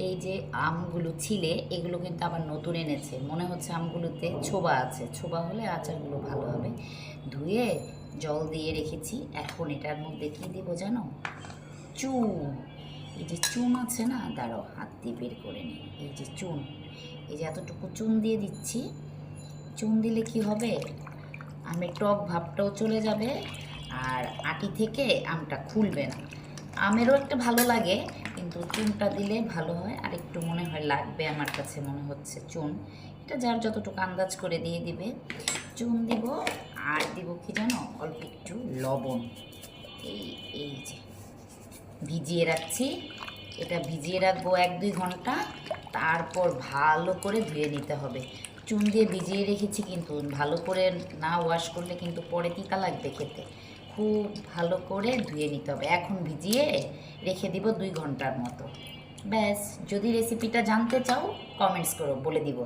এই যে আমগুলো ছিলে এগুলো কিন্তু আবার নতুন এনেছে, মনে হচ্ছে আমগুলোতে ছোবা আছে। ছোবা হলে আচারগুলো ভালো হবে। ধুয়ে জল দিয়ে রেখেছি। এখন এটার মধ্যে কী দেবো জানো? চুন। এই যে চুন আছে না, দাঁড়াও হাত দিয়ে বের করে নিই। এই যে চুন, এই যে এতটুকু চুন দিয়ে দিচ্ছি। চুন দিলে কি হবে, আমের টক ভাবটাও চলে যাবে আর আটি থেকে আমটা খুলবে না। আমেরও একটা ভালো লাগে, কিন্তু চুনটা দিলে ভালো হয়। আর একটু মনে হয় লাগবে, আমার কাছে মনে হচ্ছে চুন। এটা যার যতটুকু আন্দাজ করে দিয়ে দিবে। চুন দিব, আর দিব কি জানো, অল্প একটু লবণ। এই এই যে ভিজিয়ে রাখছি, এটা ভিজিয়ে রাখবো 1-2 ঘন্টা। তারপর ভালো করে ধুয়ে নিতে হবে। চুন দিয়ে ভিজিয়ে রেখেছি, কিন্তু ভালো করে না ওয়াশ করলে কিন্তু পরে তিতা লাগবে খেতে। খুব ভালো করে ধুয়ে নিতে হবে। এখন ভিজিয়ে রেখে দিব 2 ঘন্টার মতো। ব্যাস, যদি রেসিপিটা জানতে চাও কমেন্টস করো, বলে দিব।